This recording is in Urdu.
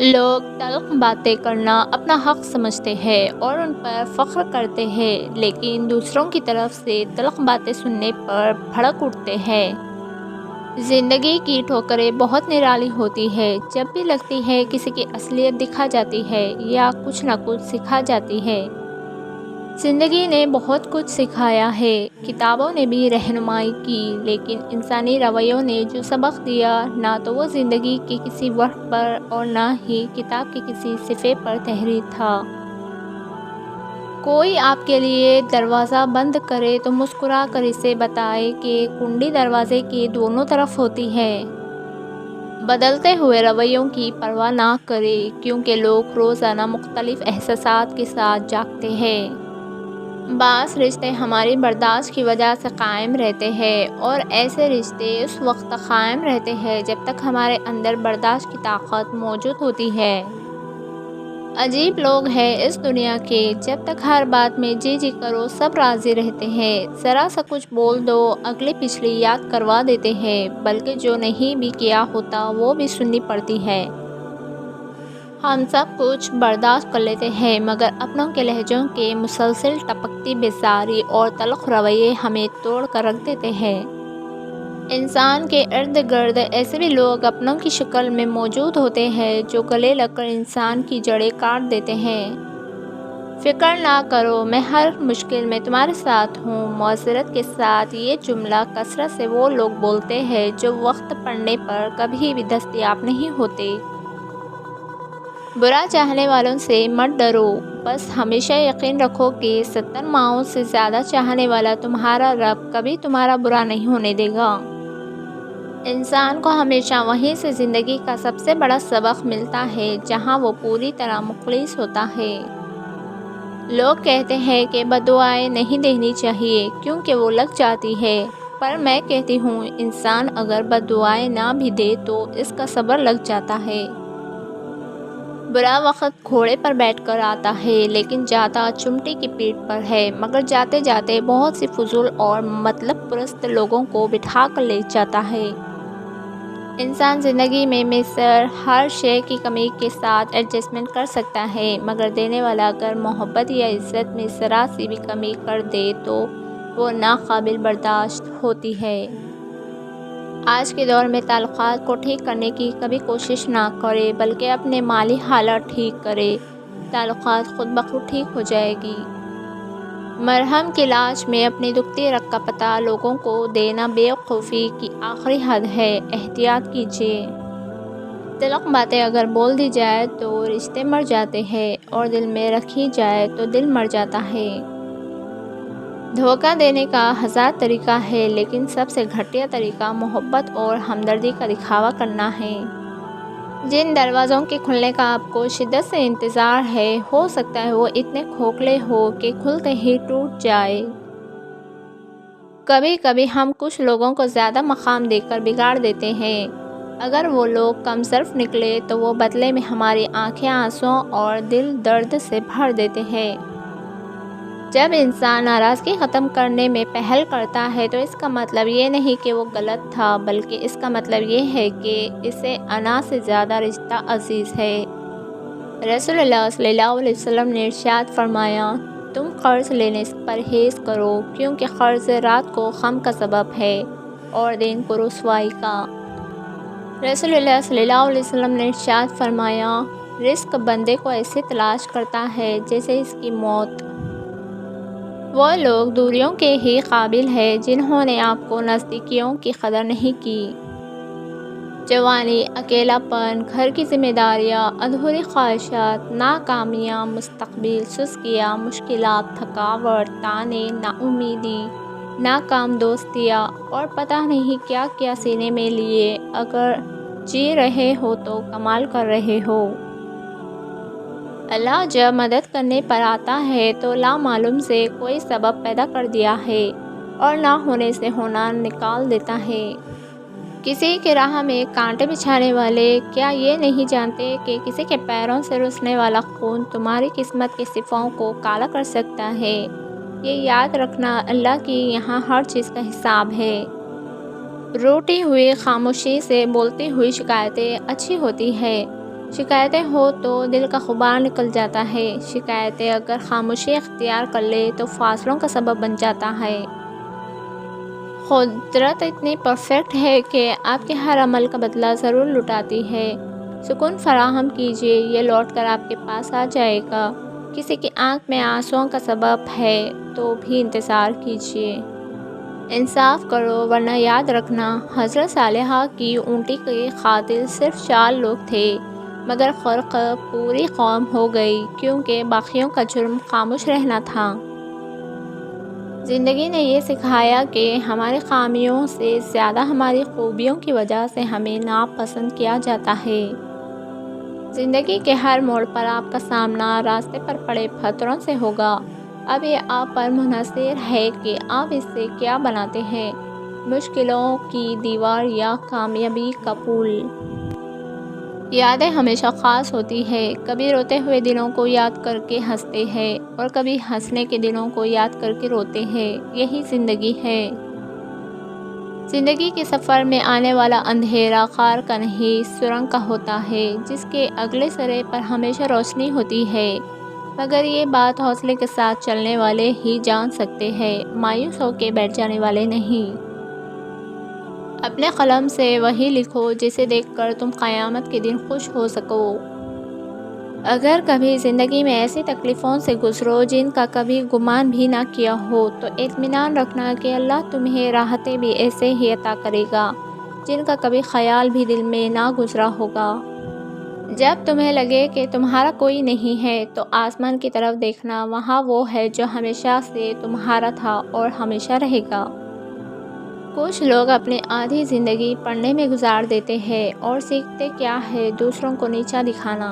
لوگ تلخ باتیں کرنا اپنا حق سمجھتے ہیں اور ان پر فخر کرتے ہیں، لیکن دوسروں کی طرف سے تلخ باتیں سننے پر بھڑک اٹھتے ہیں۔ زندگی کی ٹھوکریں بہت نرالی ہوتی ہے۔ جب بھی لگتی ہے کسی کی اصلیت دکھا جاتی ہے یا کچھ نہ کچھ سکھا جاتی ہے۔ زندگی نے بہت کچھ سکھایا ہے، کتابوں نے بھی رہنمائی کی، لیکن انسانی رویوں نے جو سبق دیا، نہ تو وہ زندگی کے کسی وقت پر اور نہ ہی کتاب کے کسی صفحے پر تحریر تھا۔ کوئی آپ کے لیے دروازہ بند کرے تو مسکرا کر اسے بتائے کہ کنڈی دروازے کے دونوں طرف ہوتی ہے۔ بدلتے ہوئے رویوں کی پرواہ نہ کرے، کیونکہ لوگ روزانہ مختلف احساسات کے ساتھ جاگتے ہیں۔ بعض رشتے ہماری برداشت کی وجہ سے قائم رہتے ہیں، اور ایسے رشتے اس وقت تک قائم رہتے ہیں جب تک ہمارے اندر برداشت کی طاقت موجود ہوتی ہے۔ عجیب لوگ ہیں اس دنیا کے، جب تک ہر بات میں جی جی کرو سب راضی رہتے ہیں، ذرا سا کچھ بول دو اگلی پچھلی یاد کروا دیتے ہیں، بلکہ جو نہیں بھی کیا ہوتا وہ بھی سننی پڑتی ہے۔ ہم سب کچھ برداشت کر لیتے ہیں، مگر اپنوں کے لہجوں کے مسلسل ٹپکتی بیزاری اور تلخ رویے ہمیں توڑ کر رکھ دیتے ہیں۔ انسان کے ارد گرد ایسے بھی لوگ اپنوں کی شکل میں موجود ہوتے ہیں جو گلے لگ کر انسان کی جڑیں کاٹ دیتے ہیں۔ فکر نہ کرو، میں ہر مشکل میں تمہارے ساتھ ہوں۔ معذرت کے ساتھ یہ جملہ کثرت سے وہ لوگ بولتے ہیں جو وقت پڑنے پر کبھی بھی دستیاب نہیں ہوتے۔ برا چاہنے والوں سے مت ڈرو، بس ہمیشہ یقین رکھو کہ 70 ماؤں سے زیادہ چاہنے والا تمہارا رب کبھی تمہارا برا نہیں ہونے دے گا۔ انسان کو ہمیشہ وہیں سے زندگی کا سب سے بڑا سبق ملتا ہے جہاں وہ پوری طرح مخلص ہوتا ہے۔ لوگ کہتے ہیں کہ بد دعائیں نہیں دینی چاہیے کیونکہ وہ لگ جاتی ہے، پر میں کہتی ہوں انسان اگر بد دعائیں نہ بھی دے تو اس کا صبر لگ جاتا ہے۔ برا وقت گھوڑے پر بیٹھ کر آتا ہے لیکن جاتا چمٹی کی پیٹھ پر ہے، مگر جاتے جاتے بہت سی فضول اور مطلب پرست لوگوں کو بٹھا کر لے جاتا ہے۔ انسان زندگی میں میسر ہر شے کی کمی کے ساتھ ایڈجسٹمنٹ کر سکتا ہے، مگر دینے والا اگر محبت یا عزت میں ذرا سی بھی کمی کر دے تو وہ ناقابل برداشت ہوتی ہے۔ آج کے دور میں تعلقات کو ٹھیک کرنے کی کبھی کوشش نہ کرے، بلکہ اپنے مالی حالات ٹھیک کرے، تعلقات خود بخود ٹھیک ہو جائے گی۔ مرہم کی لاش میں اپنی دکھتی رگ کا پتہ لوگوں کو دینا بیوقوفی کی آخری حد ہے، احتیاط کیجیے۔ تلخ باتیں اگر بول دی جائے تو رشتے مر جاتے ہیں، اور دل میں رکھی جائے تو دل مر جاتا ہے۔ دھوکہ دینے کا 1000 طریقہ ہے، لیکن سب سے گھٹیا طریقہ محبت اور ہمدردی کا دکھاوا کرنا ہے۔ جن دروازوں کے کھلنے کا آپ کو شدت سے انتظار ہے، ہو سکتا ہے وہ اتنے کھوکھلے ہو کہ کھلتے ہی ٹوٹ جائے۔ کبھی کبھی ہم کچھ لوگوں کو زیادہ مقام دے کر بگاڑ دیتے ہیں۔ اگر وہ لوگ کم ظرف نکلے تو وہ بدلے میں ہماری آنکھیں آنسوؤں اور دل درد سے بھر دیتے ہیں۔ جب انسان ناراضگی ختم کرنے میں پہل کرتا ہے تو اس کا مطلب یہ نہیں کہ وہ غلط تھا، بلکہ اس کا مطلب یہ ہے کہ اسے انا سے زیادہ رشتہ عزیز ہے۔ رسول اللہ صلی اللہ علیہ وسلم نے ارشاد فرمایا، تم قرض لینے سے پرہیز کرو، کیونکہ قرض رات کو غم کا سبب ہے اور دن کو رسوائی کا۔ رسول اللہ صلی اللہ علیہ وسلم نے ارشاد فرمایا، رزق بندے کو ایسے تلاش کرتا ہے جیسے اس کی موت۔ وہ لوگ دوریوں کے ہی قابل ہیں جنہوں نے آپ کو نزدیکیوں کی قدر نہیں کی۔ جوانی، اکیلا پن، گھر کی ذمہ داریاں، ادھوری خواہشات، ناکامیاں، مستقبل، سستیاں، مشکلات، تھکاوٹ، طعنے، ناامیدی، ناکام دوستیاں اور پتہ نہیں کیا کیا سینے میں لیے اگر جی رہے ہو تو کمال کر رہے ہو۔ اللہ جب مدد کرنے پر آتا ہے تو لامعلوم سے کوئی سبب پیدا کر دیا ہے اور نہ ہونے سے ہونا نکال دیتا ہے۔ کسی کی راہ میں کانٹے بچھانے والے کیا یہ نہیں جانتے کہ کسی کے پیروں سے رسنے والا خون تمہاری قسمت کے صفوں کو کالا کر سکتا ہے۔ یہ یاد رکھنا، اللہ کی یہاں ہر چیز کا حساب ہے۔ روٹی ہوئی خاموشی سے بولتی ہوئی شکایتیں اچھی ہوتی ہیں، شکایتیں ہو تو دل کا غبار نکل جاتا ہے، شکایتیں اگر خاموشی اختیار کر لے تو فاصلوں کا سبب بن جاتا ہے۔ قدرت اتنی پرفیکٹ ہے کہ آپ کے ہر عمل کا بدلہ ضرور لٹاتی ہے۔ سکون فراہم کیجیے، یہ لوٹ کر آپ کے پاس آ جائے گا۔ کسی کی آنکھ میں آنسوؤں کا سبب ہے تو بھی انتظار کیجیے۔ انصاف کرو ورنہ یاد رکھنا، حضرت صالحہ کی اونٹی کے قاتل صرف 4 لوگ تھے، مگر غرق پوری قوم ہو گئی کیونکہ باقیوں کا جرم خاموش رہنا تھا۔ زندگی نے یہ سکھایا کہ ہماری خامیوں سے زیادہ ہماری خوبیوں کی وجہ سے ہمیں ناپسند کیا جاتا ہے۔ زندگی کے ہر موڑ پر آپ کا سامنا راستے پر پڑے پتھروں سے ہوگا۔ اب یہ آپ پر منحصر ہے کہ آپ اس سے کیا بناتے ہیں، مشکلوں کی دیوار یا کامیابی کا پل۔ یادیں ہمیشہ خاص ہوتی ہے، کبھی روتے ہوئے دنوں کو یاد کر کے ہنستے ہیں اور کبھی ہنسنے کے دنوں کو یاد کر کے روتے ہیں، یہی زندگی ہے۔ زندگی کے سفر میں آنے والا اندھیرا خار کا نہیں سرنگ کا ہوتا ہے، جس کے اگلے سرے پر ہمیشہ روشنی ہوتی ہے، مگر یہ بات حوصلے کے ساتھ چلنے والے ہی جان سکتے ہیں، مایوس ہو کے بیٹھ جانے والے نہیں۔ اپنے قلم سے وہی لکھو جسے دیکھ کر تم قیامت کے دن خوش ہو سکو۔ اگر کبھی زندگی میں ایسی تکلیفوں سے گزرو جن کا کبھی گمان بھی نہ کیا ہو تو اطمینان رکھنا کہ اللہ تمہیں راحتیں بھی ایسے ہی عطا کرے گا جن کا کبھی خیال بھی دل میں نہ گزرا ہوگا۔ جب تمہیں لگے کہ تمہارا کوئی نہیں ہے تو آسمان کی طرف دیکھنا، وہاں وہ ہے جو ہمیشہ سے تمہارا تھا اور ہمیشہ رہے گا۔ کچھ لوگ اپنی آدھی زندگی پڑھنے میں گزار دیتے ہیں اور سیکھتے کیا ہے دوسروں کو نیچا دکھانا۔